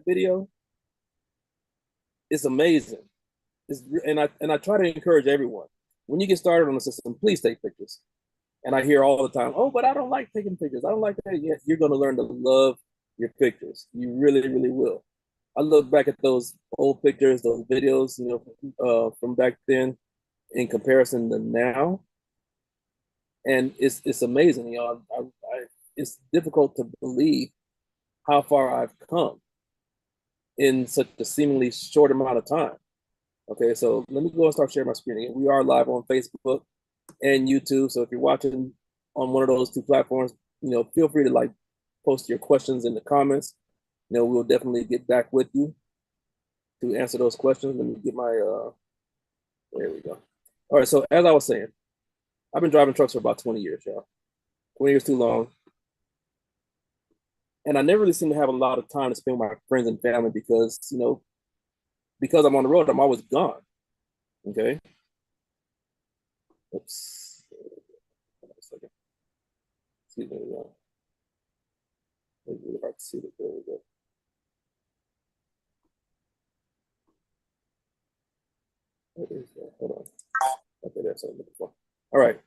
video, it's amazing. And I try to encourage everyone. When you get started on the system, please take pictures. And I hear all the time, oh, but I don't like taking pictures. I don't like that. Yeah, you're going to learn to love your pictures. You really, really will. I look back at those old pictures, those videos, from back then in comparison to now, and it's amazing. It's difficult to believe how far I've come in such a seemingly short amount of time. Okay, so let me go and start sharing my screen again. We are live on Facebook and YouTube. So if you're watching on one of those two platforms, feel free to post your questions in the comments. We'll definitely get back with you to answer those questions. Let me get my there we go. All right, so as I was saying, I've been driving trucks for about 20 years, y'all. 20 years too long. And I never really seem to have a lot of time to spend with my friends and family because I'm on the road, I'm always gone. Okay. Oops. Excuse me. It's really hard to see it. There we go. What is that? Hold on. Okay, that's what I'm looking for. All right.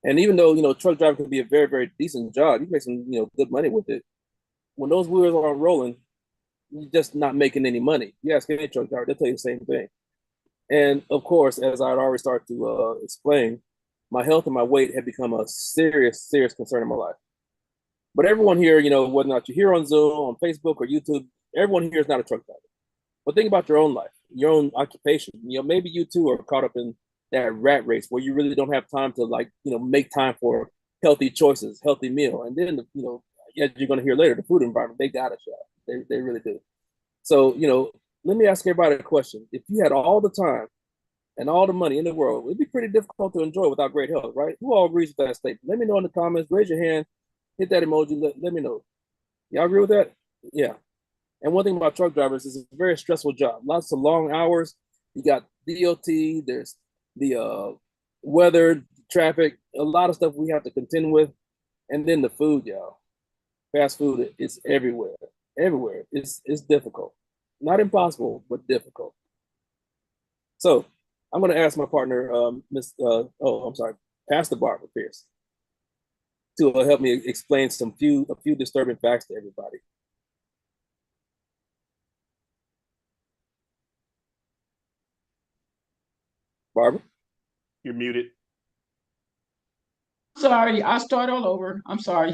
And even though, truck driving can be a very, very decent job, you can make some, good money with it. When those wheels aren't rolling, you're just not making any money. You ask any truck driver, they'll tell you the same thing. And of course, as I'd already started to explain, my health and my weight had become a serious, serious concern in my life. But everyone here, whether or not you're here on Zoom, on Facebook, or YouTube, everyone here is not a truck driver. But think about your own life, your own occupation. Maybe you too are caught up in that rat race where you really don't have time to make time for healthy choices, healthy meal. And then, as you're going to hear later, the food environment, they got us, y'all. They really do. So, let me ask everybody a question. If you had all the time and all the money in the world, it'd be pretty difficult to enjoy without great health, right? Who all agrees with that statement? Let me know in the comments. Raise your hand. Hit that emoji. Let me know. Y'all agree with that? Yeah. And one thing about truck drivers is it's a very stressful job. Lots of long hours. You got DOT. There's the weather, traffic, a lot of stuff we have to contend with. And then the food, y'all. Fast food is everywhere. Everywhere. It's difficult. Not impossible, but difficult. So I'm going to ask my partner, Pastor Barbara Pierce, to help me explain a few disturbing facts to everybody. Barbara? You're muted. Sorry, I'll start all over. I'm sorry.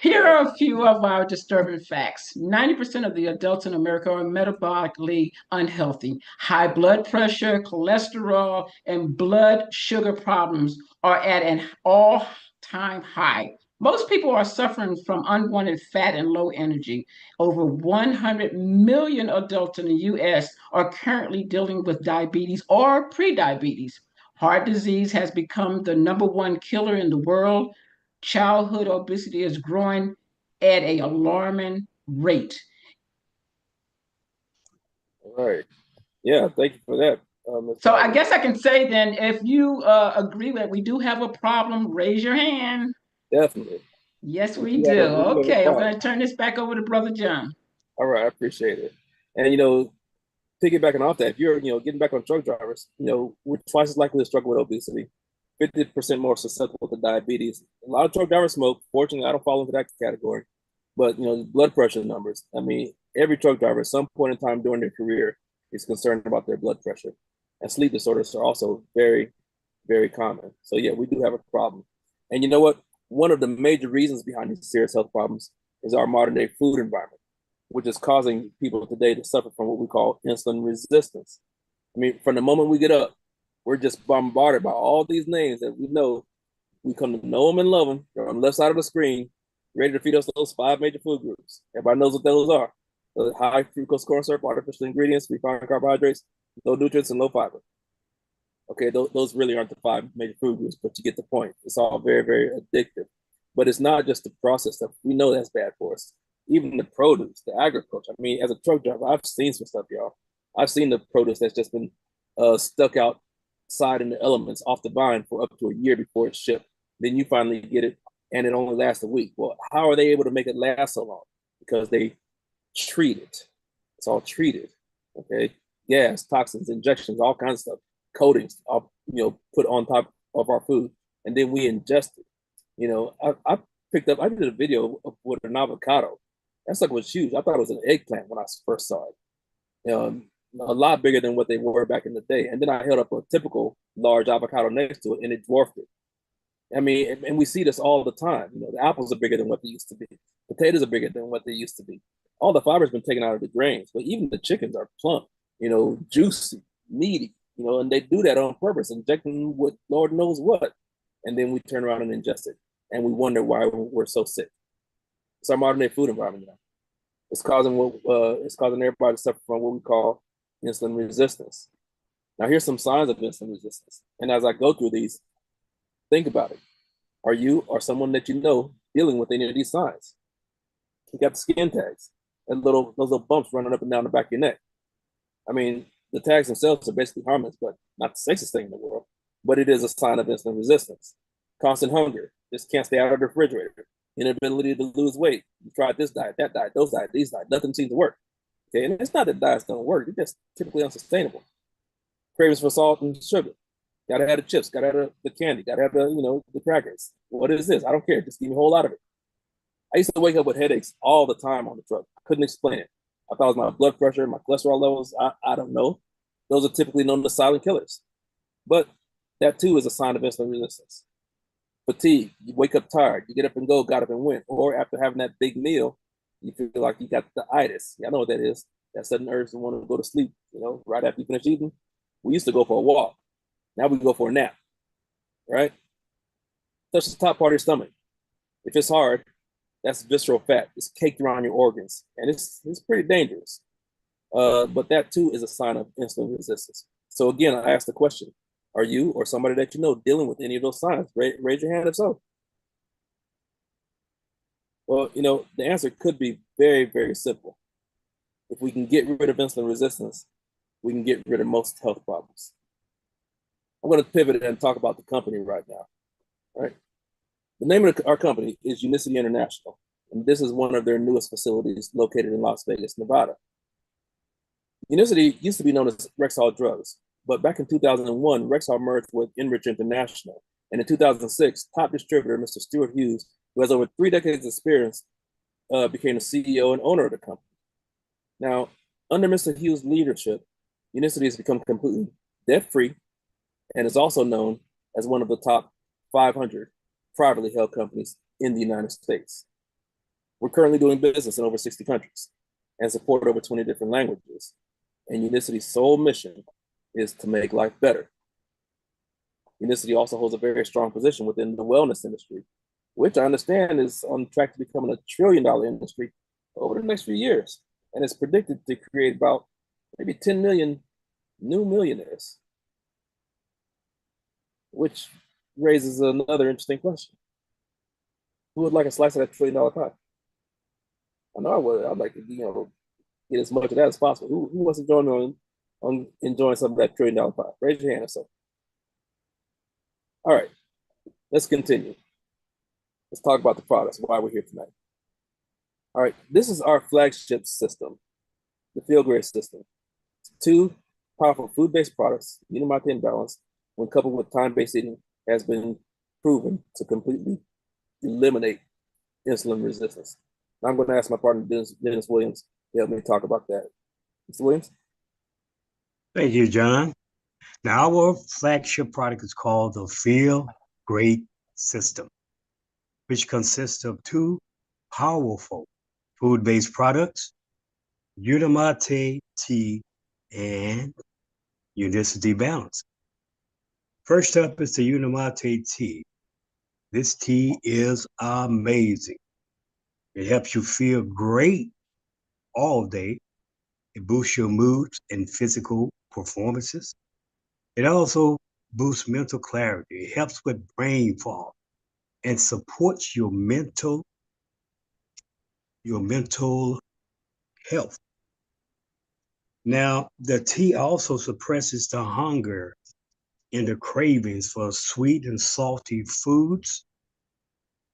Here are a few of our disturbing facts. 90% of the adults in America are metabolically unhealthy. High blood pressure, cholesterol, and blood sugar problems are at an all-time high. Most people are suffering from unwanted fat and low energy. Over 100 million adults in the US are currently dealing with diabetes or prediabetes. Heart disease has become the #1 killer in the world. Childhood obesity is growing at an alarming rate. All right. Yeah, thank you for that. So I guess I can say then, if you agree that we do have a problem, raise your hand. Definitely. Yes, we do. Okay, I'm going to turn this back over to Brother John. All right, I appreciate it. And piggybacking off that, if you're getting back on truck drivers, we're twice as likely to struggle with obesity, 50% more susceptible to diabetes. A lot of truck drivers smoke. Fortunately, I don't fall into that category. But blood pressure numbers. I mean, every truck driver at some point in time during their career is concerned about their blood pressure. And sleep disorders are also very, very common. So yeah, we do have a problem. And you know what? One of the major reasons behind these serious health problems is our modern day food environment, which is causing people today to suffer from what we call insulin resistance. I mean, from the moment we get up, we're just bombarded by all these names that we know. We come to know them and love them. They're on the left side of the screen, ready to feed us those 5 major food groups. Everybody knows what those are. The high fructose corn syrup, artificial ingredients, refined carbohydrates, low nutrients, and low fiber. Okay, those really aren't the 5 major food groups, but you get the point. It's all very, very addictive. But it's not just the processed stuff. We know that's bad for us. Even the produce, the agriculture. I mean, as a truck driver, I've seen some stuff, y'all. I've seen the produce that's just been stuck outside in the elements off the vine for up to a year before it's shipped. Then you finally get it, and it only lasts a week. Well, how are they able to make it last so long? because they treat it. It's all treated. Okay, gas, toxins, injections, all kinds of stuff, coatings, all, put on top of our food, and then we ingest it. I picked up. I did a video with an avocado. That sucker was huge. I thought it was an eggplant when I first saw it. A lot bigger than what they were back in the day. And then I held up a typical large avocado next to it, and it dwarfed it. I mean, and we see this all the time. The apples are bigger than what they used to be. Potatoes are bigger than what they used to be. All the fiber's been taken out of the grains, but even the chickens are plump, juicy, meaty, and they do that on purpose, injecting with Lord knows what. And then we turn around and ingest it. And we wonder why we're so sick. It's our modern day food environment now. It's causing everybody to suffer from what we call insulin resistance. Now, here's some signs of insulin resistance. And as I go through these, think about it. Are you or someone that you know dealing with any of these signs? You got the skin tags and those little bumps running up and down the back of your neck. I mean, the tags themselves are basically harmless, but not the safest thing in the world. But it is a sign of insulin resistance. Constant hunger, just can't stay out of the refrigerator. Inability to lose weight. You tried this diet, that diet, those diet, these diet. Nothing seems to work. Okay, and it's not that diets don't work. They're just typically unsustainable. Cravings for salt and sugar. Gotta have the chips. Gotta have the candy. Gotta have the crackers. What is this? I don't care. Just give me a whole lot of it. I used to wake up with headaches all the time on the truck. I couldn't explain it. I thought it was my blood pressure, my cholesterol levels. I don't know. Those are typically known as silent killers. But that too is a sign of insulin resistance. Fatigue, you wake up tired, you get up and go, got up and went. Or after having that big meal, you feel like you got the itis. Y'all know what that is. That sudden urge to want to go to sleep, right after you finish eating. We used to go for a walk. Now we go for a nap, right? Touch the top part of your stomach. If it's hard, that's visceral fat. It's caked around your organs, and it's pretty dangerous. But that too is a sign of insulin resistance. So again, I ask the question, are you or somebody that you know dealing with any of those signs? Raise your hand if so. Well, the answer could be very, very simple. If we can get rid of insulin resistance, we can get rid of most health problems. I'm going to pivot and talk about the company right now. All right. The name of our company is Unicity International, and this is one of their newest facilities located in Las Vegas, Nevada. Unicity used to be known as Rexall Drugs, but back in 2001, Rexall merged with Enrich International. And in 2006, top distributor, Mr. Stuart Hughes, who has over 3 decades of experience, became the CEO and owner of the company. Now, under Mr. Hughes' leadership, Unicity has become completely debt-free and is also known as one of the top 500 privately held companies in the United States. We're currently doing business in over 60 countries and support over 20 different languages. And Unicity's sole mission is to make life better. Unicity also holds a very strong position within the wellness industry, which I understand is on track to becoming a $1 trillion industry over the next few years. And it's predicted to create about maybe 10 million new millionaires, which raises another interesting question. Who would like a slice of that $1 trillion pie? I know I would. I'd like to, get as much of that as possible. Who wants to join me on enjoying some of that $1 trillion pie? Raise your hand or so. All right, let's continue. Let's talk about the products, why we're here tonight. All right, this is our flagship system, the Feel Great system. It's 2 powerful food-based products, Unimate and Balance, when coupled with time-based eating, has been proven to completely eliminate insulin resistance. Now I'm going to ask my partner, Dennis Williams, to help me talk about that. Mr. Williams? Thank you, John. Now, our flagship product is called the Feel Great System, which consists of 2 powerful food-based products, Unimate Tea and Unicity Balance. First up is the Unimate Tea. This tea is amazing. It helps you feel great all day. It boosts your moods and physical performances. It also boosts mental clarity. It helps with brain fog and supports your mental health. Now, the tea also suppresses the hunger and the cravings for sweet and salty foods.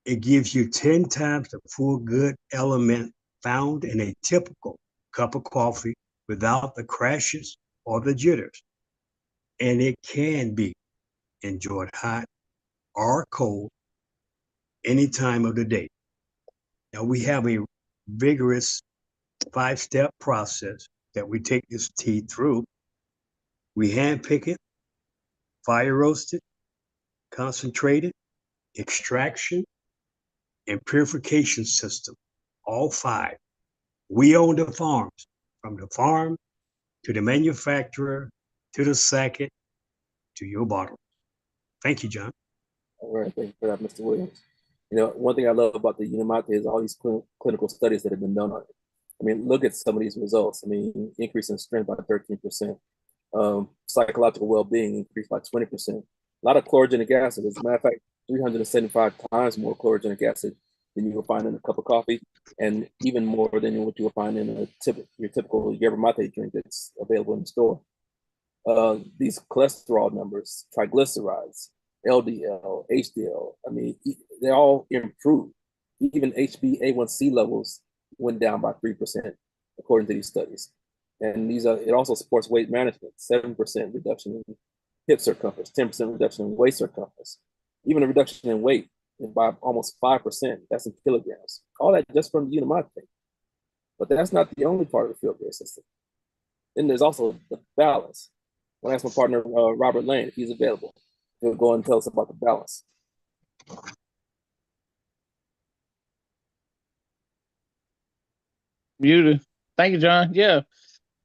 It gives you 10 times the full good element found in a typical cup of coffee without the crashes or the jitters. And it can be enjoyed hot or cold any time of the day. Now we have a vigorous 5-step process that we take this tea through. We hand pick it, fire roast it, concentrate it, extraction, and purification system, all 5. We own the farms, from the farm to the manufacturer to the second to your bottle. Thank you, John. All right, thank you for that, Mr. Williams. You know, one thing I love about the Unimate is all these clinical studies that have been done on it. I mean, look at some of these results. I mean, increase in strength by 13%, psychological well-being increased by 20%. A lot of chlorogenic acid. As a matter of fact, 375 times more chlorogenic acid than you will find in a cup of coffee, and even more than what you will find in your typical yerba mate drink that's available in the store. These cholesterol numbers, triglycerides, LDL, HDL, I mean, they all improved. Even HbA1c levels went down by 3%, according to these studies. And it also supports weight management, 7% reduction in hip circumference, 10% reduction in waist circumference, even a reduction in weight by almost 5%. That's in kilograms. All that just from the Unimate. But that's not the only part of the field-based system. Then there's also the balance. I want to ask my partner, Robert Lane, if he's available. He'll go and tell us about the balance. Muted. Thank you, John. Yeah.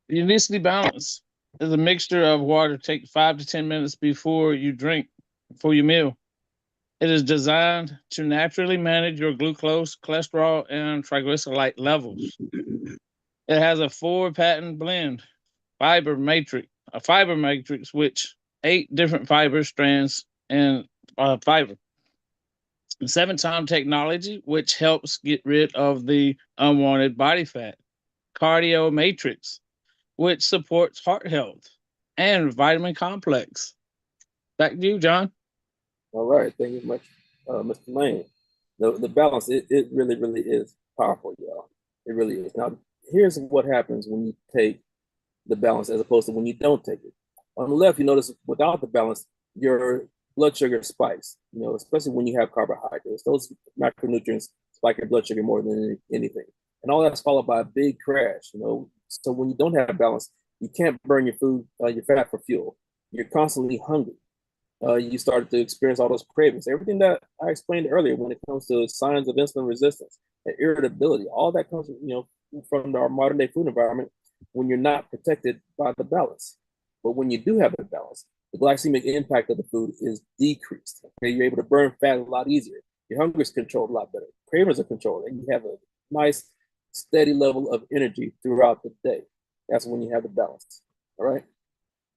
The unicity balance is a mixture of water. Take 5 to 10 minutes before you drink, before your meal. It is designed to naturally manage your glucose, cholesterol, and triglyceride levels. It has a 4-patent blend, a fiber matrix, which 8 different fiber strands and fiber. 7-time technology, which helps get rid of the unwanted body fat. Cardio matrix, which supports heart health, and vitamin complex. Back to you, John. All right, thank you much, Mr. Lane. The balance, it really, really is powerful, y'all. It really is. Now, here's what happens when you take the balance as opposed to when you don't take it. On the left, you notice without the balance, your blood sugar spikes, you know, especially when you have carbohydrates. Those macronutrients spike your blood sugar more than anything. And all that's followed by a big crash, you know. So when you don't have balance, you can't burn your food, your fat for fuel. You're constantly hungry. You started to experience all those cravings. Everything that I explained earlier when it comes to signs of insulin resistance and irritability, all that comes, you know, from our modern day food environment when you're not protected by the balance. But when you do have the balance, the glycemic impact of the food is decreased. Okay? You're able to burn fat a lot easier. Your hunger is controlled a lot better. Cravings are controlled, and you have a nice, steady level of energy throughout the day. That's when you have the balance. All right.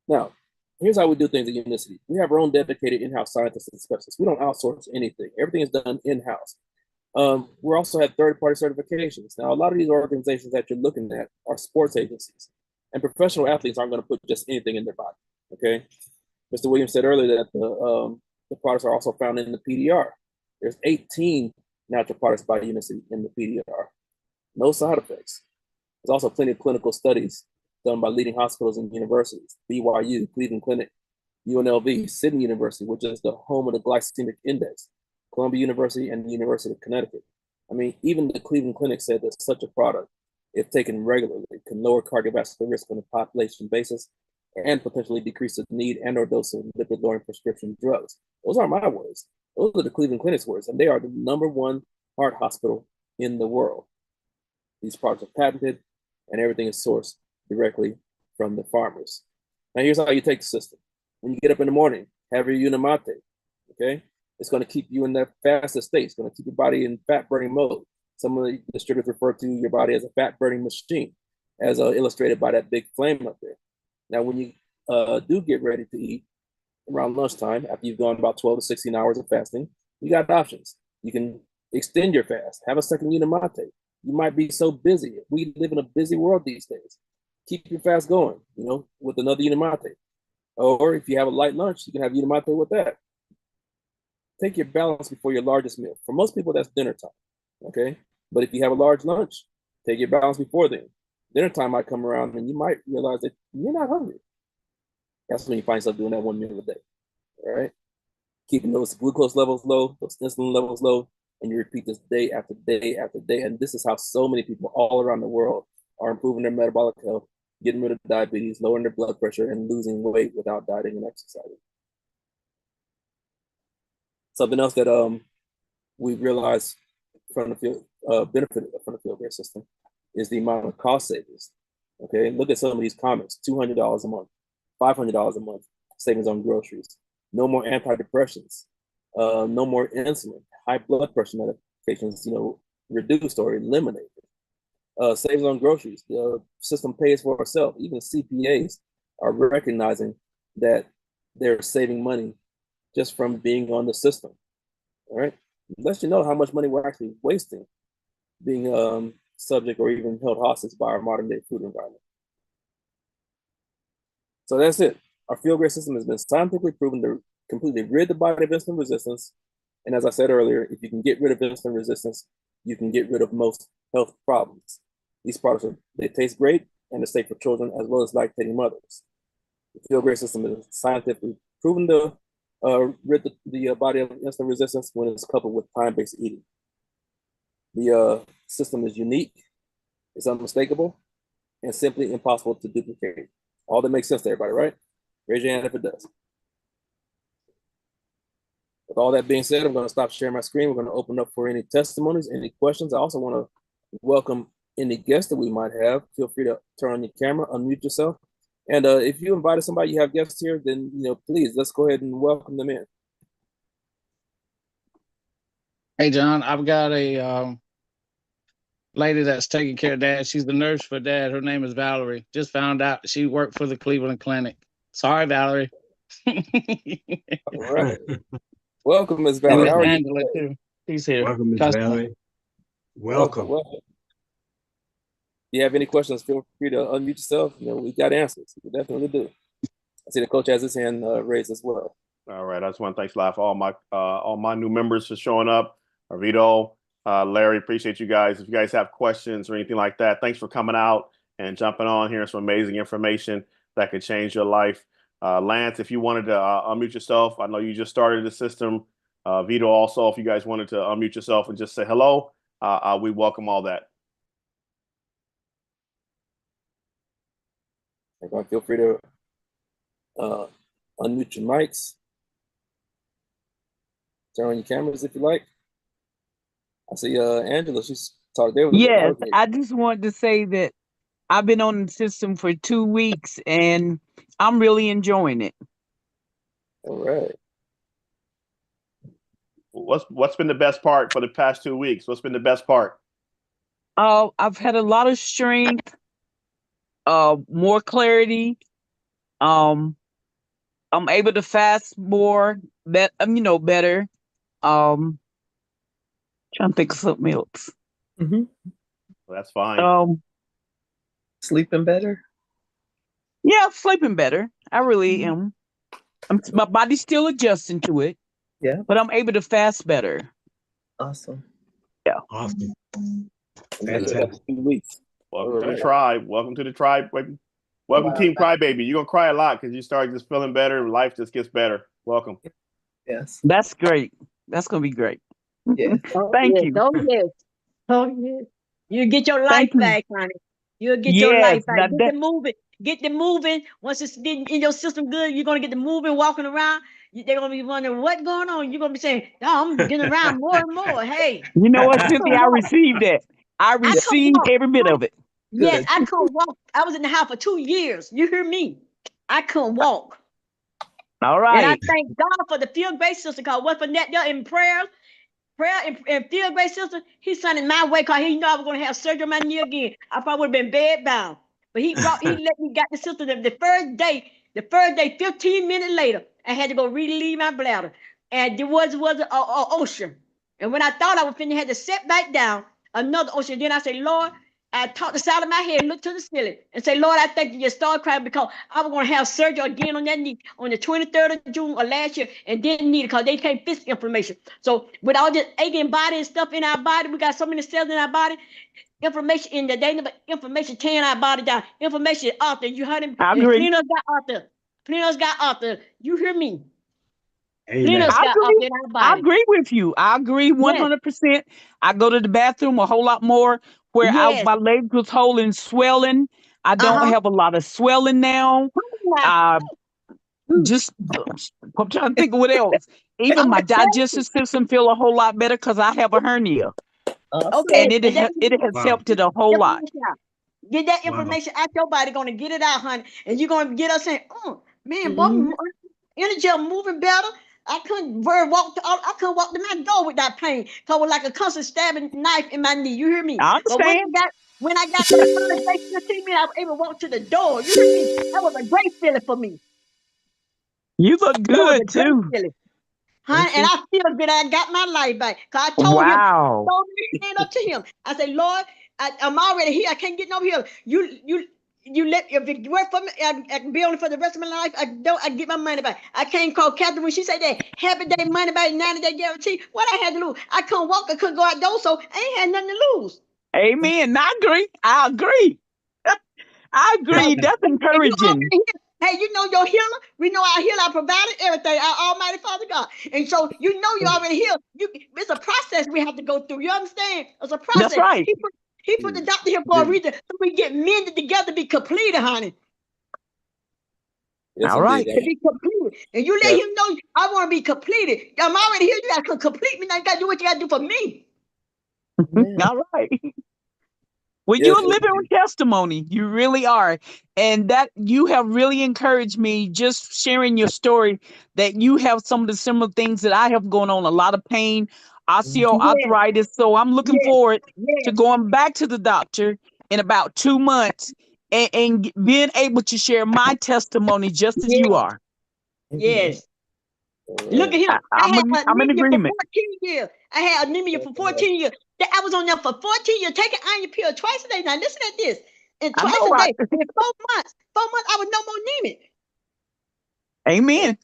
Now, here's how we do things at Unicity. We have our own dedicated in-house scientists and specialists. We don't outsource anything. Everything is done in-house. We also have third-party certifications. Now, a lot of these organizations that you're looking at are sports agencies, and professional athletes aren't going to put just anything in their body. Okay. Mr. Williams said earlier that the products are also found in the PDR. There's 18 natural products by Unicity in the PDR. No side effects. There's also plenty of clinical studies done by leading hospitals and universities, BYU, Cleveland Clinic, UNLV, Sydney University, which is the home of the glycemic index, Columbia University, and the University of Connecticut. I mean, even the Cleveland Clinic said that such a product, if taken regularly, can lower cardiovascular risk on a population basis and potentially decrease the need and or dose of lipid-lowering prescription drugs. Those aren't my words. Those are the Cleveland Clinic's words, and they are the #1 heart hospital in the world. These products are patented, and everything is sourced directly from the farmers. Now, here's how you take the system. When you get up in the morning, have your Unimate, okay? It's going to keep you in that fastest state. It's going to keep your body in fat-burning mode. Some of the distributors refer to your body as a fat-burning machine, as illustrated by that big flame up there. Now, when you do get ready to eat around lunchtime, after you've gone about 12 to 16 hours of fasting, you got options. You can extend your fast, have a second Unimate. You might be so busy. We live in a busy world these days. Keep your fast going, you know, with another Unimate. Or if you have a light lunch, you can have Unimate with that. Take your balance before your largest meal. For most people, that's dinner time, okay? But if you have a large lunch, Take your balance before then. Dinner time might come around and you might realize that you're not hungry. That's when you find yourself doing that one meal a day, all right? Keeping those glucose levels low, those insulin levels low, and you repeat this day after day after day. And this is how so many people all around the world are improving their metabolic health, getting rid of diabetes, lowering their blood pressure, and losing weight without dieting and exercising. Something else that we realized from the field, benefit from the field grade system is the amount of cost savings. Okay, look at some of these comments: $200 a month, $500 a month savings on groceries. No more antidepressants. No more insulin. High blood pressure medications, reduced or eliminated. Savings on groceries. The system pays for itself. Even CPAs are recognizing that they're saving money just from being on the system. All right, lets you know how much money we're actually wasting being subject or even held hostage by our modern day food environment. So that's it. Our field grade system has been scientifically proven to completely rid the body of insulin resistance. And as I said earlier, if you can get rid of insulin resistance, you can get rid of most health problems. These products, they taste great and they're safe for children as well as lactating mothers. The field grade system is scientifically proven to rid the body of insulin resistance when it's coupled with plant-based eating. The system is unique, it's unmistakable, and simply impossible to duplicate. All that makes sense to everybody, right? Raise your hand if it does. With all that being said, I'm going to stop sharing my screen. We're going to open up for any testimonies, any questions. I also want to welcome any guests that we might have. Feel free to turn on your camera, unmute yourself. And if you invited somebody, you have guests here, then please let's go ahead and welcome them in. Hey, John, I've got a lady that's taking care of Dad. She's the nurse for Dad. Her name is Valerie. Just found out she worked for the Cleveland Clinic. Sorry, Valerie. All right. Welcome, Ms. Valerie. And Miss Angela, too. She's here. Welcome, Ms. Valerie. Welcome. If you have any questions, feel free to unmute yourself. We got answers. We definitely do. I see the coach has his hand raised as well. All right. I just want to thank for all my new members for showing up. Arvido, Larry, appreciate you guys. If you guys have questions or anything like that, thanks for coming out and jumping on here. Some amazing information that could change your life. Lance, if you wanted to unmute yourself, I know you just started the system. Vito also, if you guys wanted to unmute yourself and just say hello, we welcome all that. Everyone feel free to unmute your mics. Turn on your cameras if you like. I see Angela, she's talked there. Yes, I just wanted to say that I've been on the system for 2 weeks and I'm really enjoying it. All right. What's been the best part for the past 2 weeks? What's been the best part? I've had a lot of strength, more clarity. I'm able to fast more, better. Trying to think of something else. Well, that's fine. Sleeping better? Yeah, sleeping better. I really am. My body's still adjusting to it. Yeah. But I'm able to fast better. Awesome. Yeah. Awesome. Fantastic. 2 weeks. Welcome to the tribe. Welcome to the tribe. Welcome, Team Crybaby. You're going to cry a lot because you start just feeling better and life just gets better. Welcome. Yes. That's great. That's going to be great. Yeah. Thank you. Oh, yes. Oh, yes. You get your life back, honey. You'll get your life back. Get the moving. Once it's in your system good, you're going to get the moving, walking around. They're going to be wondering what's going on. You're going to be saying, oh, I'm getting around more and more. Hey. You know what, Cynthia? I received that. I received every bit of it. Yes, I couldn't walk. I was in the house for 2 years. You hear me? I couldn't walk. All right. And I thank God for the field based system, because what for that in prayer and field based system, he sent in my way because he knew I was going to have surgery on my knee again. I probably would have been bed bound. But he let me get the system the first day, 15 minutes later, I had to go relieve my bladder. And there was an ocean. And when I thought I was finna, had to sit back down, another ocean. Then I said, Lord, I talked the side of my head, look to the ceiling, and say, Lord, I thank you. You started crying because I was going to have surgery again on that knee on the 23rd of June of last year and didn't need it because they can't fix the inflammation. So with all this aching body and stuff in our body, we got so many cells in our body, information in the day, information tearing our body down. Information is Arthur. You heard him? I And agree. Cleaners got Arthur. Cleaners got Arthur. You hear me? Amen. Cleaners I got agree. Arthur in our I body. agree with you. I agree Yes, 100%. I go to the bathroom a whole lot more where yes. my legs was holding swelling. I don't Uh-huh. have a lot of swelling now. Uh, just I'm trying to think of what else. Even I'm my gonna tell digestive system feel a whole lot better because I have a hernia, Awesome. okay, and and that it has Wow. helped it a whole lot. information out. Get that Wow. information out your body, gonna get it out, honey. And you're gonna get us saying, oh man, boy, Mhm. energy are moving better. I couldn't I couldn't walk to my door with that pain. Cause it was like a constant stabbing knife in my knee. You hear me? I But understand. when I got that first day 15 minutes, I was able to walk to the door. You hear me? That was a great feeling for me. You look That was good a great too. feeling. Honey, Thank and you. I feel good. I got my life back. Cause I Wow. told me stand up to him. I said, Lord, I'm already here. I can't get no here. You let if it work for me, I can be on it for the rest of my life. I get my money back. I can't call Catherine when she said that happy day money back, 90-day guarantee. What I had to lose? I couldn't walk, I couldn't go outdoors, so I ain't had nothing to lose. Amen. I agree. I agree. I So agree. That's and you encouraging. already here. Hey, you know your healer. We know our healer, our provider, everything, our Almighty Father God. And so you know you already healed. It's a process we have to go through. You understand? It's a That's process. right. He put the doctor here for a reason, so we get mended together, be completed, honey. Yes, All right. indeed. To be completed. And you let Yeah. him know I want to be completed. I'm already here. You got to complete me. Now you got to do what you got to do for me. Amen. All right. Well, Yes, you're a living testimony. You really are. And that you have really encouraged me just sharing your story that you have some of the similar things that I have going on, a lot of pain, osteoarthritis. So I'm looking Yes, forward yes, to going back to the doctor in about 2 months and being able to share my testimony just as yes, you are. yes. all Look at right. him. I had I'm in anemia for agreement. 14 years. I had anemia for 14 years. I was on there for 14 years, taking iron pill twice a day. Now listen at this. And I twice know, a right? day. In 4 months, I was no more anemic. Amen.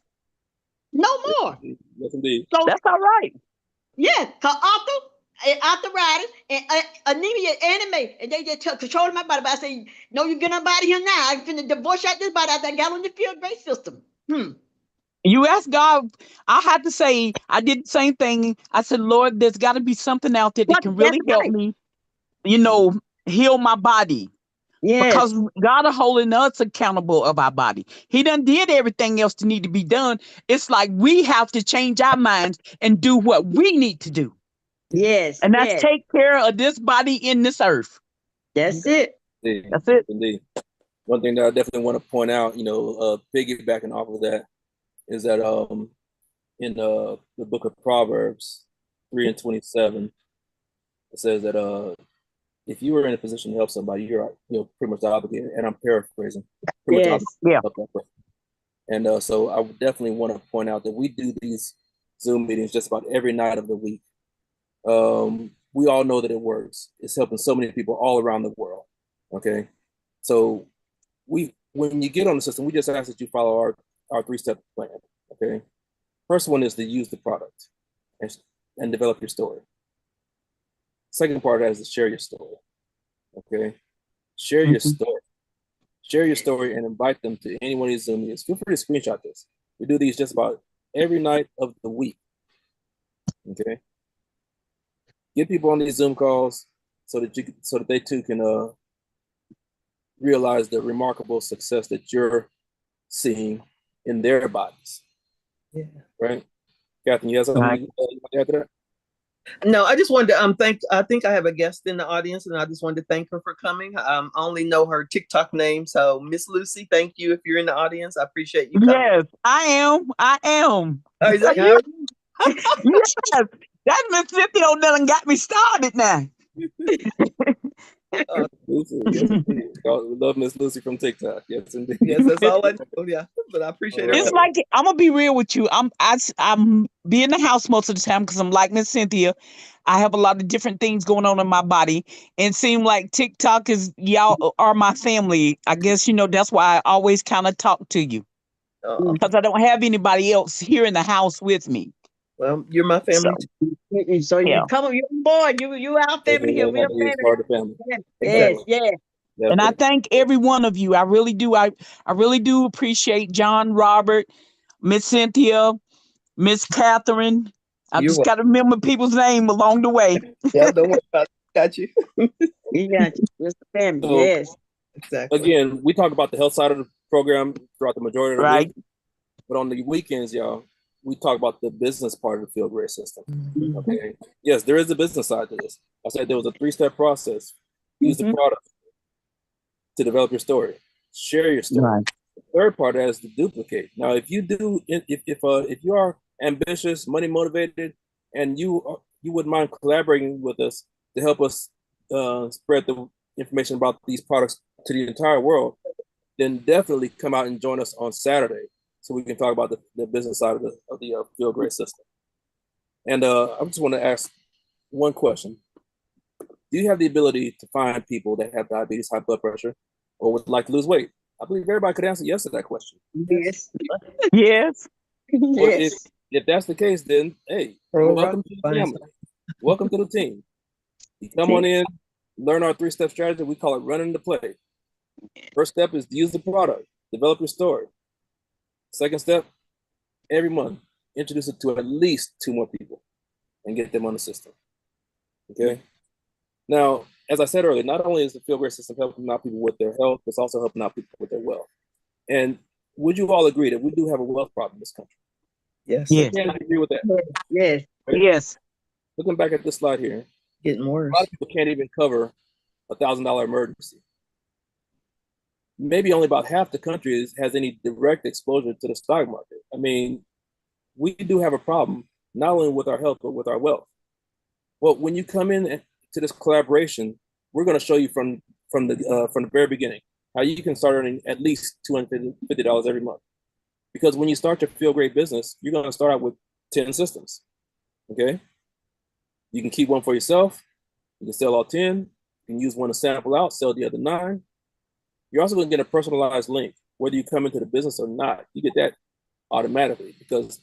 No Yes, more. indeed. Yes, indeed. So That's all right. yeah, cause arthritis and anemia anime, and they just took control of my body. But I say, no, you get out of here now. I'm finna divorce out this body after I got on the field great system. You ask God, I had to say, I did the same thing. I said, Lord, there's got to be something out there that can That's really help right. me, heal my body. Yes, Because God is holding us accountable of our body. He done did everything else to need to be done. It's like we have to change our minds and do what we need to do. yes, And that's yes. take care of this body in this earth. That's it. Indeed. That's it. Indeed. One thing that I definitely want to point out, piggybacking off of that, is that in the book of Proverbs 3:27, it says that if you were in a position to help somebody, you're pretty much obligated. And I'm paraphrasing, pretty much Yes. obligated Yeah. to help that person. And so I would definitely want to point out that we do these Zoom meetings just about every night of the week. We all know that it works. It's helping so many people all around the world. Okay, so when you get on the system, we just ask that you follow our 3-step plan. Okay, first one is to use the product and develop your story. Second part of that is to share your story. Okay, share your story. Share your story and invite them to any one of these Zoom meetings. Feel free to screenshot this. We do these just about every night of the week. Okay, get people on these Zoom calls so that they too can realize the remarkable success that you're seeing in their bodies. Yeah. Right, Catherine, you have something Right. you want to add to that? No, I just wanted to I think I have a guest in the audience, and I just wanted to thank her for coming. I only know her TikTok name, so Miss Lucy, thank you if you're in the audience. I appreciate you coming. Yes, I am. Oh, is that you? Yes, that Miss Cynthia done got me started now. Lucy, yes, indeed. We love Miss Lucy from TikTok. Yes, indeed. Yes, that's all I know. Yeah, but I appreciate All it. It's like I'm gonna be real with you. I'm be in the house most of the time because I'm like Miss Cynthia. I have a lot of different things going on in my body, and seem like TikTok is y'all are my family. I guess that's why I always kind of talk to you because I don't have anybody else here in the house with me. Well, you're my So family too. So yeah, you come on, you're boy, you our family here. We're It's family. part of the family. Yes, Exactly. yes. and I Definitely. thank every one of you. I really do. I really do appreciate John, Robert, Miss Cynthia, Miss Catherine. I You're just welcome. got to remember people's name along the way. Yeah, don't worry about it. Got you. You got you. It's the family. So Yes. Exactly. again, we talk about the health side of the program throughout the majority of the Right. week, but on the weekends, y'all, we talk about the business part of the Feel Great system. Mhm. Okay. Yes, there is a business side to this. I said there was a 3-step process. Use the Mhm. product to develop your story. Share your story. Right. The third part is to duplicate. Now, if you do, if you are ambitious, money motivated, and you wouldn't mind collaborating with us to help us spread the information about these products to the entire world, then definitely come out and join us on Saturday so we can talk about the business side of the Feel Great system. And I just want to ask one question. Do you have the ability to find people that have diabetes, high blood pressure, or would like to lose weight? I believe everybody could answer yes to that question. Yes. Yes. Well, Yes. if that's the case, then hey, Throw a welcome rock, to the find family. Welcome to the team. You come on in, learn our 3-step strategy. We call it running the play. First step is to use the product, develop your story. Second step, every month, introduce it to at least 2 more people and get them on the system. Okay. Now, as I said earlier, not only is the Feel Great system helping out people with their health, it's also helping out people with their wealth. And would you all agree that we do have a wealth problem in this country? Yes. Yes. Can I agree with that? Yes. Right? Yes. Looking back at this slide here, Getting a worse. lot of people can't even cover $1,000 emergency. Maybe only about half the country has any direct exposure to the stock market. I mean, we do have a problem, not only with our health, but with our wealth. Well, when you come in to this collaboration, we're going to show you from the very beginning how you can start earning at least $250 every month. Because when you start your Feel Great business, you're going to start out with 10 systems. Okay, you can keep one for yourself. You can sell all 10. You can use one to sample out, sell the other 9. You're also going to get a personalized link, whether you come into the business or not. You get that automatically because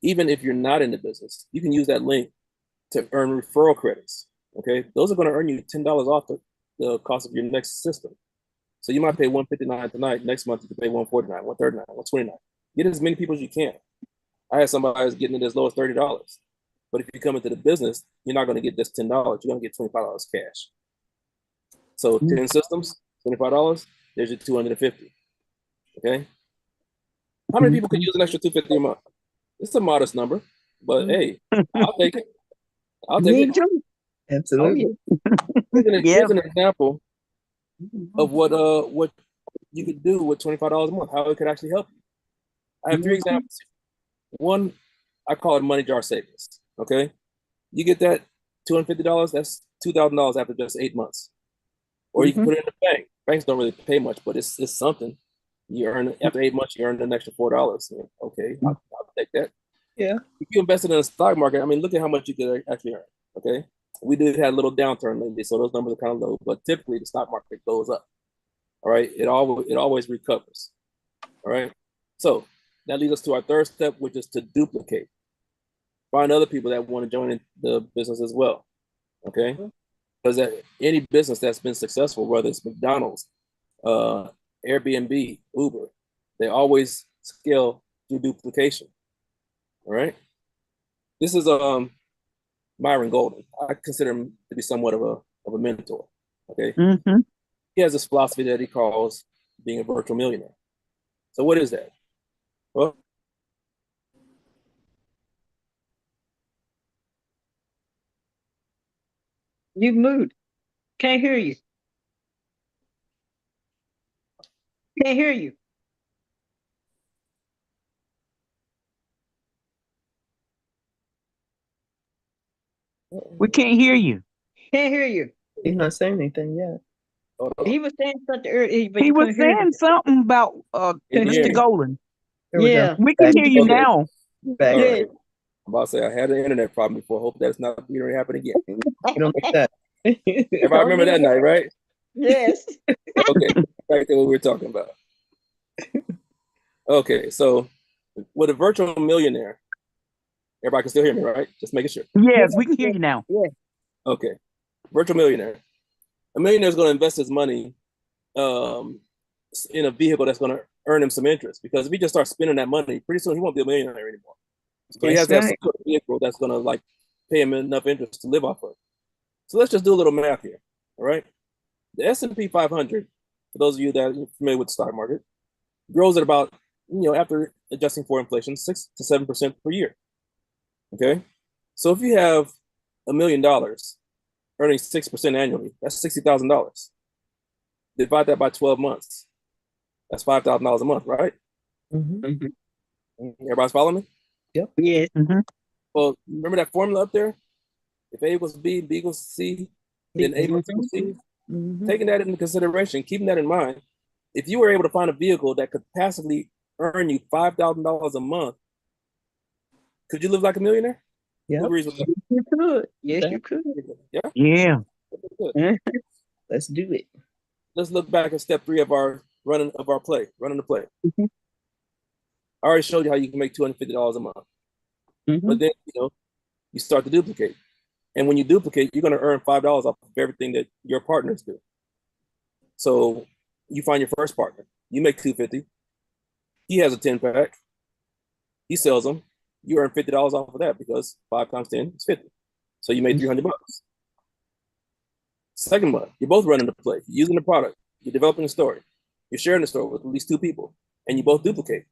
even if you're not in the business, you can use that link to earn referral credits. Okay, those are going to earn you $10 off the cost of your next system. So you might pay $159 tonight. Next month you can pay $149, $139, $129. Get as many people as you can. I had somebody who's getting it as low as $30. But if you come into the business, you're not going to get just $10. You're going to get $25 cash. So 10 systems, $25. There's your $250. Okay. How many people could use an extra $250 a month? It's a modest number, but hey, I'll take it. I'll take Me it. too. Absolutely. Here's an example of what you could do with $25 a month, how it could actually help you. I have 3 examples. One, I call it money jar savings. Okay, you get that $250. That's $2,000 after just 8 months, or you can put it in the bank. Banks don't really pay much, but it's something. You earn after 8 months, you earn an extra $4. Okay, I'll take that. Yeah. If you invested in the stock market, I mean, look at how much you could actually earn. Okay, we did have a little downturn lately, so those numbers are kind of low. But typically, the stock market goes up. All right, it always recovers. All right, so that leads us to our third step, which is to duplicate. Find other people that want to join in the business as well. Okay, because any business that's been successful, whether it's McDonald's, Airbnb, Uber, they always scale through duplication. All right, this is Myron Golden. I consider him to be somewhat of a mentor. Okay, he has this philosophy that he calls being a virtual millionaire. So what is that? Well, You moved. Can't hear you. Can't hear you. We can't hear you. Can't hear you. He's not saying anything yet. Hold on. He was saying something earlier, but He you was couldn't hear saying him. something about Can you hear Mr. me? Golan. There we Yeah. go. We can Back. hear you Okay. now. Back. All Yeah. right. I'm about to say I had an internet problem before. Hope that's not going to happen again. You don't need that. Everybody Don't remember need that night, right? Yes. Okay. Back to what we were talking about. Okay. So with a virtual millionaire, everybody can still hear me, right? Just making sure. Yes, we can hear you now. Yeah. Okay. Virtual millionaire. A millionaire is going to invest his money in a vehicle that's going to earn him some interest, because if he just starts spending that money, pretty soon he won't be a millionaire anymore. So he has to have some sort of vehicle that's going to like pay him enough interest to live off of. So let's just do a little math here. All right. The S&P 500, for those of you that are familiar with the stock market, grows at about, after adjusting for inflation, 6 to 7% per year. Okay. So if you have $1 million earning 6% annually, that's $60,000. Divide that by 12 months. That's $5,000 a month, right? Mm-hmm. Everybody's following me? Yes. Mhm. Well, remember that formula up there? If A equals B, B equals C, then A must equal C. Mhm. Taking that into consideration, keeping that in mind, if you were able to find a vehicle that could passively earn you $5,000 a month, could you live like a millionaire? Yep. Who agrees with that? You could. Yes, you could. Yeah? Yeah. Good. Let's do it. Let's look back at step 3 of our running the play. Mhm. I already showed you how you can make $250 a month. Mhm. But then, you start to duplicate. And when you duplicate, you're going to earn $5 off of everything that your partners do. So you find your first partner, you make $250. He has a 10-pack. He sells them. You earn $50 off of that, because 5 times 10 is 50. So you made $300. Second month, you're both running the play, you're using the product, you're developing a story, you're sharing the story with at least 2 people, and you both duplicate.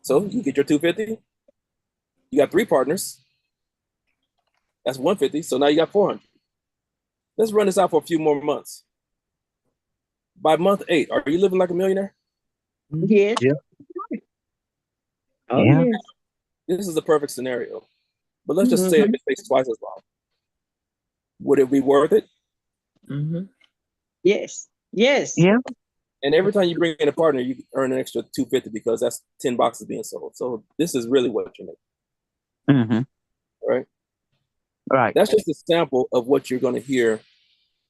So you get your $250. You got 3 partners. That's $150. So now you got $400. Let's run this out for a few more months. By month 8, are you living like a millionaire? Yes. Yeah. Oh, Yeah. yes. This is the perfect scenario. But let's just say if it takes twice as long. Would it be worth it? Mm-hmm. Yes. Yes. Yeah. And every time you bring in a partner, you earn an extra $250, because that's 10 boxes being sold. So this is really what you make, Mm-hmm. right? Right. That's just a sample of what you're going to hear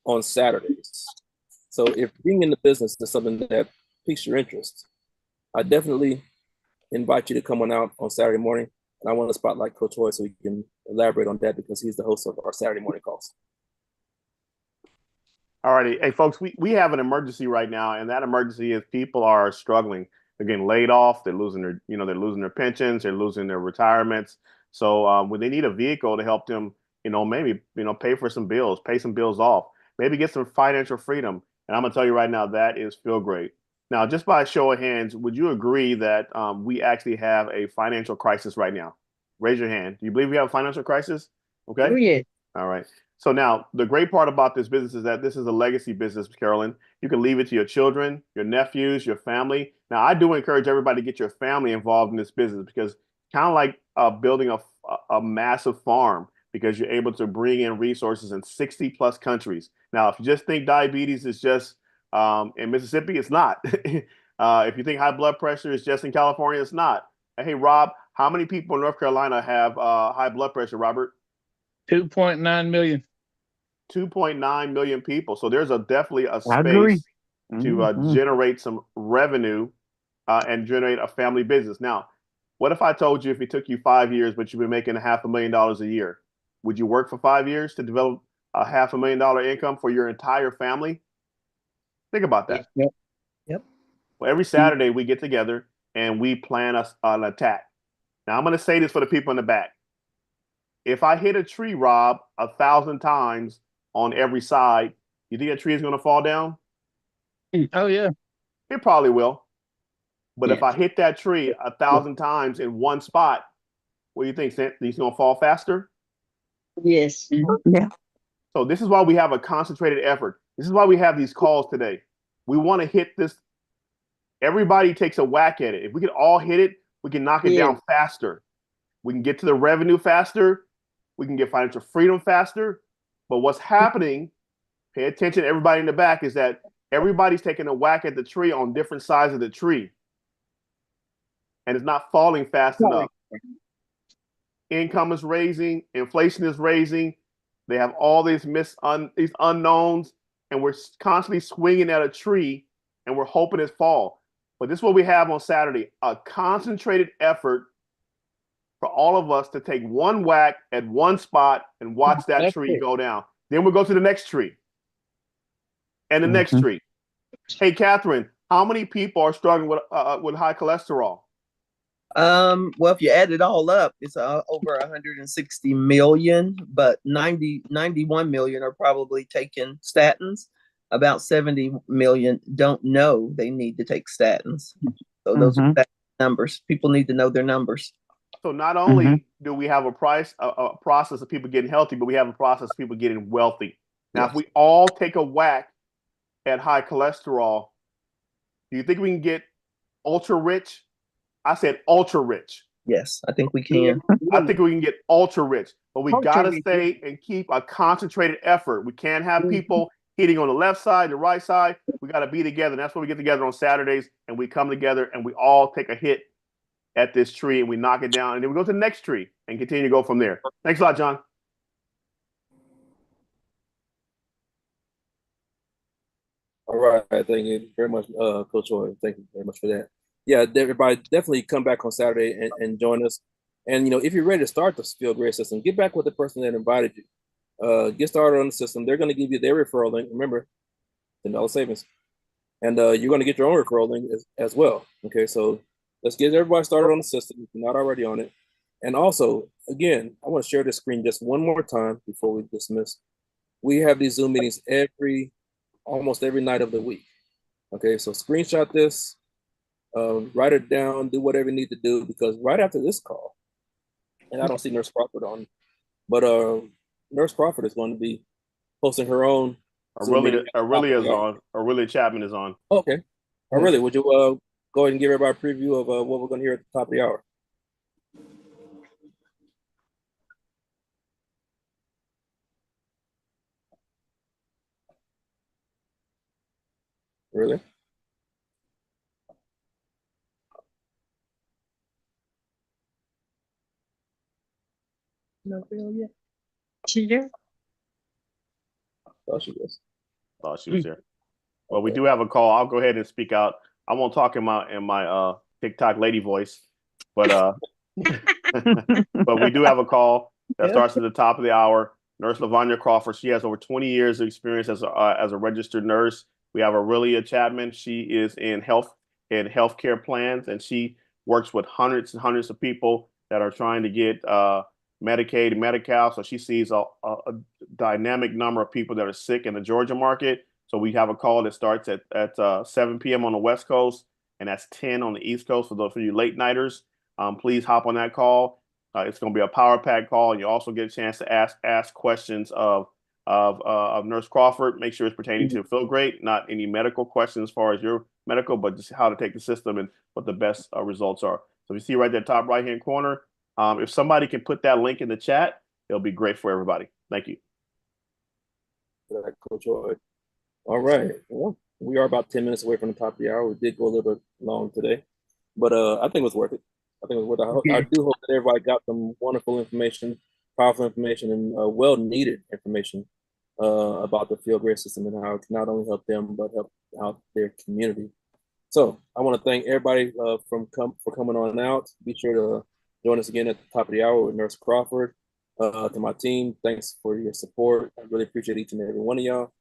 on Saturdays. So if being in the business is something that piques your interest, I definitely invite you to come on out on Saturday morning. And I want to spotlight Coach Hoy so he can elaborate on that, because he's the host of our Saturday morning calls. All righty. Hey, folks, we have an emergency right now, and that emergency is people are struggling. They're getting laid off. They're losing their pensions. They're losing their retirements. So when they need a vehicle to help them, maybe, pay for some bills, pay some bills off, maybe get some financial freedom. And I'm going to tell you right now, that is Feel Great. Now, just by a show of hands, would you agree that we actually have a financial crisis right now? Raise your hand. Do you believe we have a financial crisis? Okay. Oh, yes. All right. So now the great part about this business is that this is a legacy business, Carolyn. You can leave it to your children, your nephews, your family. Now, I do encourage everybody to get your family involved in this business, because kind of like building a massive farm, because you're able to bring in resources in 60 plus countries. Now, if you just think diabetes is just in Mississippi, it's not. If you think high blood pressure is just in California, it's not. Hey, Rob, how many people in North Carolina have high blood pressure, Robert? 2.9 million. 2.9 million people. So there's definitely a I agree. space to Mhm. generate some revenue and generate a family business. Now, what if I told you if it took you 5 years, but you've been making $500,000 a year? Would you work for 5 years to develop a $500,000 income for your entire family? Think about that. Yep. Yep. Well, every Saturday we get together and we plan an attack. Now, I'm going to say this for the people in the back. If I hit a tree, Rob, 1,000 times on every side, you think that tree is going to fall down? Oh yeah. It probably will. But if Yeah. I hit that tree 1,000 times in one spot, what do you think? He's going to fall faster? Yes. Yeah. So this is why we have a concentrated effort. This is why we have these calls today. We want to hit this. Everybody takes a whack at it. If we can all hit it, we can knock it down faster. We can get to the revenue faster. We can get financial freedom faster. But what's happening pay attention, everybody in the back, is that everybody's taking a whack at the tree on different sides of the tree. And it's not falling fast enough. Income is raising, inflation is raising. They have all these these unknowns, and we're constantly swinging at a tree, and we're hoping it fall. But this is what we have on Saturday: a concentrated effort for all of us to take one whack at one spot and watch that tree go down. Then we'll go to the next tree, and the next tree. Hey, Catherine, how many people are struggling with high cholesterol? Well, if you add it all up, it's over 160 million, but 91 million are probably taking statins. About 70 million don't know they need to take statins. So those are numbers. People need to know their numbers. So not only do we have a process of people getting healthy, but we have a process of people getting wealthy. Now, if we all take a whack at high cholesterol, do you think we can get ultra rich? I said ultra rich. Yes, I think we can. I think we can get ultra rich, but we got to stay and keep a concentrated effort. We can't have people hitting on the left side, the right side. We got to be together. And that's why we get together on Saturdays, and we come together and we all take a hit at this tree and we knock it down. And then we go to the next tree and continue to go from there. Thanks a lot, John. All right. Thank you very much, Coach Roy. Thank you very much for that. Yeah, everybody definitely come back on Saturday and join us. And, if you're ready to start the Feel Great system, get back with the person that invited you. Get started on the system. They're going to give you their referral link. Remember, $10 savings. And you're going to get your own referral link as well. Okay, so let's get everybody started on the system if you're not already on it. And also, again, I want to share this screen just one more time before we dismiss. We have these Zoom meetings almost every night of the week. Okay, so screenshot this. Write it down, do whatever you need to do, because right after this call, and I don't see Nurse Crawford on, but Nurse Crawford is going to be posting her own. Aurelia is on. Aurelia Chapman is on. Okay. Aurelia, would you go ahead and give everybody a preview of what we're going to hear at the top of the hour? Really? No, yet. She here? Oh, she is. Thought she was here. Well, we do have a call. I'll go ahead and speak out. I won't talk in my TikTok lady voice, but but we do have a call that starts at the top of the hour. Nurse LaVanya Crawford. She has over 20 years of experience as a registered nurse. We have Aurelia Chapman. She is in healthcare plans, and she works with hundreds and hundreds of people that are trying to get Medicaid and Medi-Cal. So she sees a dynamic number of people that are sick in the Georgia market. So we have a call that starts at 7 p.m. on the West Coast, and that's 10 on the East Coast. For those of you late nighters, please hop on that call. It's going to be a power pack call, and you also get a chance to ask questions of Nurse Crawford. Make sure it's pertaining to Feel Great, not any medical questions as far as your medical, but just how to take the system and what the best results are. So you see right there, top right-hand corner. If somebody can put that link in the chat, it'll be great for everybody. Thank you. Coach Roy. All right. Well, we are about 10 minutes away from the top of the hour. We did go a little bit long today, but I think it was worth it. I think it was worth it. I do hope that everybody got some wonderful information, powerful information, and well-needed information about the Feel Great system and how it can not only help them, but help out their community. So I want to thank everybody for coming on out. Be sure to join us again at the top of the hour with Nurse Crawford. To my team, thanks for your support. I really appreciate each and every one of y'all.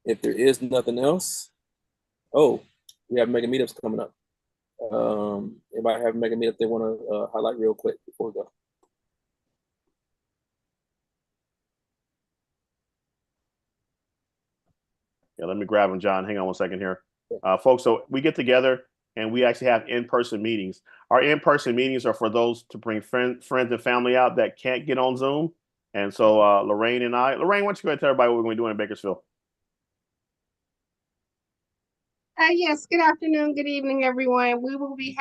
If there is nothing else, we have mega meetups coming up. Anybody have a mega meetup they want to highlight real quick before we go? Yeah, let me grab him, John. Hang on one second here. Folks, so we get together and we actually have in-person meetings. Our in-person meetings are for those to bring friends and family out that can't get on Zoom. And so Lorraine, why don't you go ahead and tell everybody what we're going to be doing in Bakersfield? Yes, good afternoon, good evening, everyone. We will be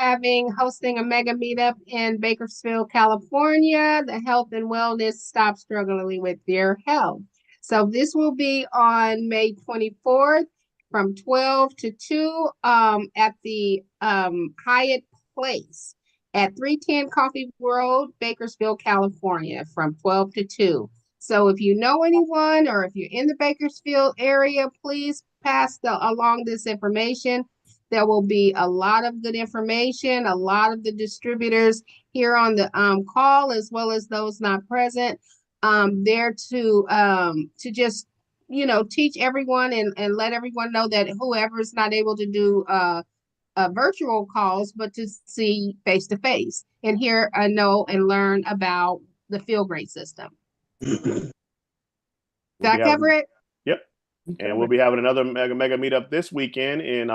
hosting a mega meetup in Bakersfield, California. The health and wellness, stop struggling with your health. So this will be on May 24th from 12 to 2 at the Hyatt Place at 310 Coffee Road, Bakersfield, California, from 12 to 2. So if you know anyone or if you're in the Bakersfield area, please pass along this information. There will be a lot of good information, a lot of the distributors here on the call, as well as those not present, there to just, you know, teach everyone and let everyone know that whoever is not able to do virtual calls, but to see face to face and hear, know, and learn about the Feel Great system. Did I cover it? Yep. And we'll be having another mega meetup this weekend in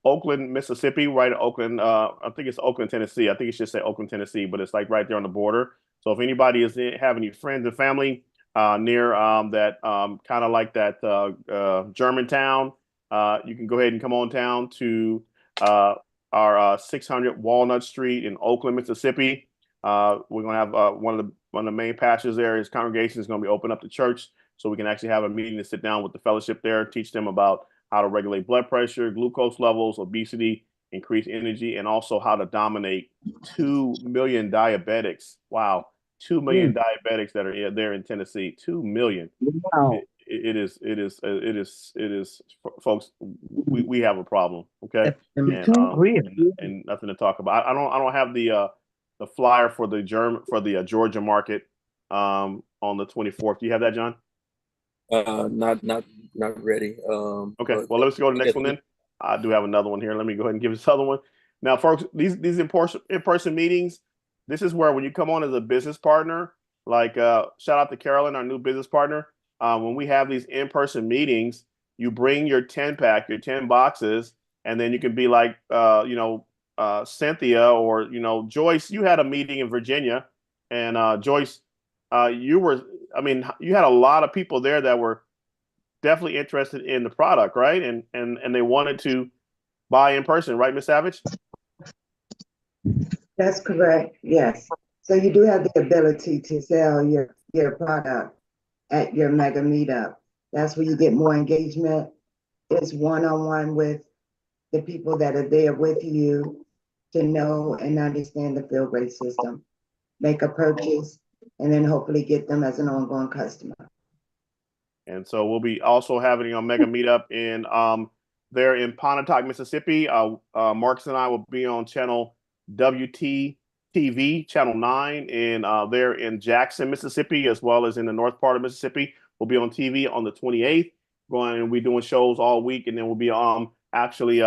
Oakland, Mississippi, right in Oakland. I think it's Oakland, Tennessee. I think it should say Oakland, Tennessee, but it's like right there on the border. So if anybody is have any friends and family near that kind of like that Germantown, you can go ahead and come on down to our 600 Walnut Street in Oakland, Mississippi. We're gonna have one of the main pastors there. His congregation is going to be open up the church, so we can actually have a meeting to sit down with the fellowship there, teach them about how to regulate blood pressure, glucose levels, obesity, increase energy, and also how to dominate 2 million diabetics. Wow, 2 million diabetics that are there in Tennessee. 2 million. Wow. It is, folks. We have a problem. Okay, and nothing to talk about. I don't have the flyer for the Georgia market on the 24th. Do you have that, John? Not ready. Okay, well, let's go to the next one then. I do have another one here. Let me go ahead and give this other one. Now, folks, these in-person meetings, this is where when you come on as a business partner, like shout out to Carolyn, our new business partner. When we have these in-person meetings, you bring your 10-pack, your 10 boxes, and then you can be like, Cynthia or, Joyce. You had a meeting in Virginia, and Joyce, you had a lot of people there that were definitely interested in the product, right? And they wanted to buy in person, right, Ms. Savage? That's correct. Yes. So you do have the ability to sell your product at your mega meetup. That's where you get more engagement. It's one-on-one with the people that are there with you to know and understand the Feel Great system, make a purchase, and then hopefully get them as an ongoing customer. And so we'll be also having a mega meetup in there in Pontotoc, Mississippi. Marcus and I will be on channel WTTV, channel 9, and there in Jackson, Mississippi, as well as in the north part of Mississippi. We'll be on TV on the 28th, going and we're doing shows all week, and then we'll be actually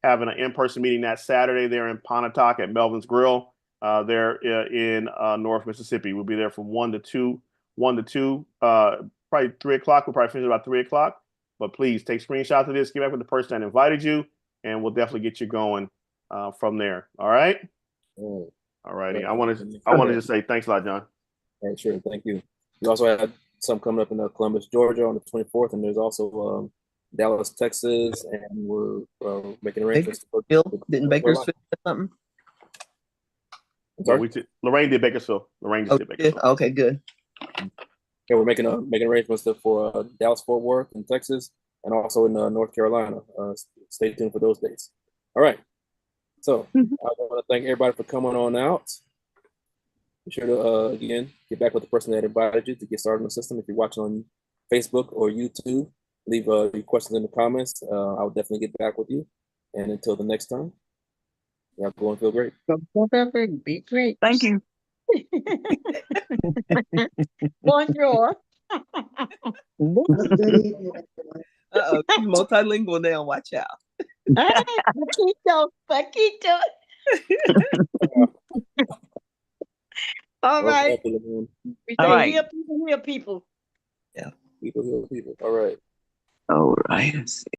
having an in-person meeting that Saturday there in Pontotoc at Melvin's Grill there in North Mississippi. We'll be there from 1 to 2, probably 3 o'clock. We'll probably finish about 3 o'clock. But please take screenshots of this, get back with the person that invited you, and we'll definitely get you going from there. All right. All righty. I want to just say thanks a lot, John. All right, sure. Thank you. We also had some coming up in Columbus, Georgia on the 24th, and there's also Dallas, Texas, and we're making arrangements. Didn't Bakersfield do something? Lorraine did Bakersfield. Lorraine just did Bakersfield. Okay, good. Yeah, we're making arrangements for Dallas, Fort Worth, in Texas, and also in North Carolina. Stay tuned for those dates. All right. So I want to thank everybody for coming on out. Be sure to again get back with the person that invited you to get started in the system. If you're watching on Facebook or YouTube, leave your questions in the comments. I'll definitely get back with you. And until the next time, y'all go and feel great. Be great. Thank you. Bonjour. Multilingual now. Watch out. Paquito. All right. We All say right. heal people. Yeah. People heal people. All right. All right.